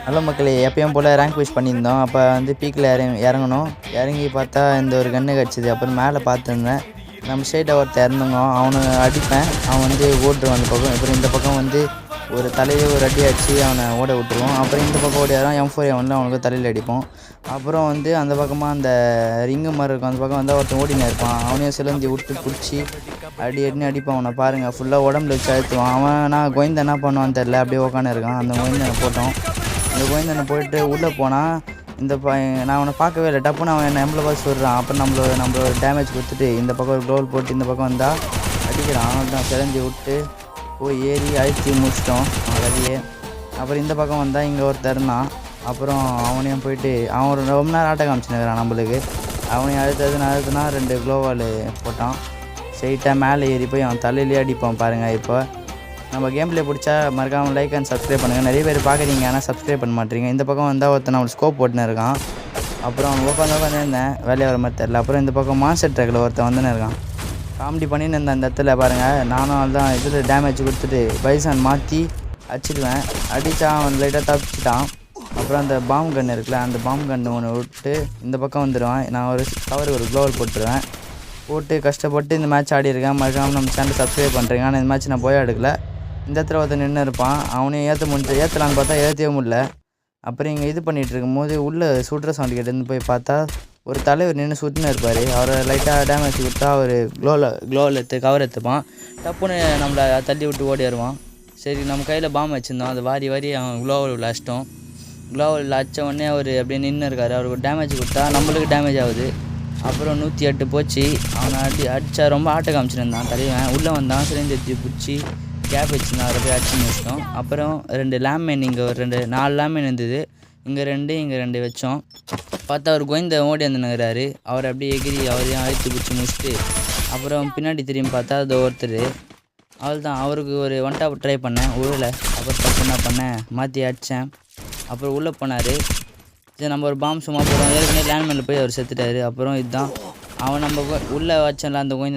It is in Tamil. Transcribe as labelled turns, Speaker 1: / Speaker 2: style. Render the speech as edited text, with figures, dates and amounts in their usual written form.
Speaker 1: நல்ல மக்களே, எப்பயும் போல் ரேங்க் புஷ் பண்ணியிருந்தோம். அப்போ வந்து பீக்கில் இறங்கணும். இறங்கி பார்த்தா இந்த ஒரு கன்று கிடச்சிது. அப்புறம் மேலே பார்த்துருந்தேன். நம்ம ஸ்ட்ரெயிட்டாக ஒருத்தர் இறந்துங்க. அவனை அடிப்பேன், அவன் வந்து ஓட்டுருவான் அந்த பக்கம். அப்புறம் இந்த பக்கம் வந்து ஒரு தலையில் ஒரு அடி அடித்து அவனை ஓட விட்டுருவோம். அப்புறம் இந்த பக்கம் ஓடியாரான் M4 அவனில் அவனுக்கு தலையில் அடிப்போம். அப்புறம் வந்து அந்த பக்கமாக அந்த ரிங்கு மாதிரி இருக்கும், அந்த பக்கம் வந்து ஒருத்தன் ஓடினு இருப்பான். அவனையும் சிலந்தி விட்டு பிடிச்சி அடின்னு அடிப்பான். அவனை பாருங்கள், ஃபுல்லாக உடம்புல வச்சு அழுத்துவான். அவன் நான் கோயந்த என்ன பண்ணுவான்னு தெரில, அப்படியே உட்காந்து இருக்கான். அந்த கோயந்தனை போட்டோம். இந்த கோயந்தனை போயிட்டு உள்ளே போனால் நான் அவனை பார்க்கவே இல்லை. டப்புன்னு அவன் நம்மளை பார்த்து சொல்கிறான். அப்புறம் நம்மள ஒரு டேமேஜ் கொடுத்துட்டு இந்த பக்கம் ஒரு க்ளோவல் போட்டு இந்த பக்கம் வந்தால் அடிக்கிறான். அவன் தான் சிலந்தி விட்டு போய் ஏறி அழுத்தி முடிச்சிட்டோம் அவன் கதையே. அப்புறம் இந்த பக்கம் வந்தால் இங்கே ஒருத்தர் இருந்தான். அப்புறம் அவனையும் போயிட்டு அவன் ஒரு ரொம்ப நேரம் ஆட்ட காமிச்சுனுக்கிறான் நம்மளுக்கு. அவனையும் அழுத்துனா 2 க்ளோவால் போட்டான். ஸ்ட்ரெயிட்டாக மேலே ஏறி போய் அவன் தலையிலே அடிப்பான் பாருங்கள். இப்போ நம்ம கேம் பிளே பிடிச்சா மறக்காமல் லைக் அண்ட் சப்ஸ்கிரைப் பண்ணுங்கள். நிறைய பேர் பார்க்குறீங்க, ஆனால் சப்ஸ்கிரைப் பண்ண மாட்டீங்க. இந்த பக்கம் வந்தால் ஒருத்தன் நம்மளுக்கு ஸ்கோப் போட்டுன்னு இருக்கான். அப்புறம் அவன் உட்காந்து இருந்தேன், வேலையை வர மாதிரி தெரில. அப்புறம் இந்த பக்கம் மாஸ்டர் ட்ராக்கில் ஒருத்தன் வந்துன்னு இருக்கான். காமெடி பண்ணின்னு இருந்தேன் அந்த இடத்துல பாருங்கள். நானும் தான் இதில் டேமேஜ் கொடுத்துட்டு பைசான் மாற்றி அடிச்சிடுவேன். அடித்தா அவன் லைட்டாக தப்பிச்சிட்டான். அப்புறம் அந்த பாம் கன் இருக்குல்ல, அந்த பாம் கன்று ஒன்று விட்டு இந்த பக்கம் வந்துடுவான். நான் ஒரு கவர் ஒரு க்ளோவல் போட்டுருவேன். போட்டு கஷ்டப்பட்டு இந்த மேட்ச் ஆடி இருக்கேன். மறக்காமல் நம்ம சேனல் சப்ஸ்கிரைப் பண்ணுறீங்க. ஆனால் இந்த மேட்ச் நான் போய் எடுக்கல. இந்த இடத்துல ஒருத்தர் நின்று இருப்பான். அவனையும் ஏற்றலான்னு பார்த்தா ஏற்றவே முடியல. அப்புறம் இங்கே இது பண்ணிகிட்டு இருக்கும்போது உள்ளே சுடுற சவுண்டு கேட்டு போய் பார்த்தா ஒரு தலைவர் நின்று சுட்டுன்னு இருப்பார். அவரை லைட்டாக டேமேஜ் கொடுத்தா அவர் க்ளோவில் கவர் எடுத்துப்பான். டப்புன்னு நம்மளை தள்ளி விட்டு ஓடி வருவான். சரி, நம்ம கையில் பாம்பு வச்சுருந்தோம், அதை வாரி அவன் க்ளோவில் அடிச்சிட்டோம். க்ளோவில் அடித்த உடனே அவர் அப்படியே நின்று இருக்கார். அவருக்கு டேமேஜ் கொடுத்தா நம்மளுக்கு டேமேஜ் ஆகுது. அப்புறம் 108 போச்சு. அவனை அடித்தா ரொம்ப ஆட்ட காமிச்சிருந்தான் தலைவன். உள்ளே வந்தான், சிலிண்டர் பிடிச்சி கேப் வச்சுருந்தான், அதை போய் அடிச்சு முடிச்சிட்டோம். அப்புறம் 2 லேம்மேன், இங்கே ஒரு 4 லேம்மேன் இருந்தது. இங்கே 2 வச்சோம். பார்த்தா அவர் கோயந்த ஓடி வந்துனுங்கிறாரு. அவர் அப்படியே எகிரி அவரையும் அழுத்தி பிடிச்சி முடிச்சுட்டு அப்புறம் பின்னாடி திரும்பி பார்த்தா அது ஒருத்தர். அவள் தான், அவருக்கு ஒரு ஒன் டாப் ட்ரை பண்ணேன், உழலை. அப்புறம் தப்பு என்ன பண்ணேன், மாற்றி அடித்தேன். அப்புறம் உள்ளே போனார். சரி, நம்ம ஒரு பாம்பு சும்மா போடுவோம். ஏற்கனவே லேண்ட்மேனில் போய் அவர் செத்துட்டார். அப்புறம் இதுதான் அவன் நம்ம உள்ளே வச்சல அந்த கோயந்த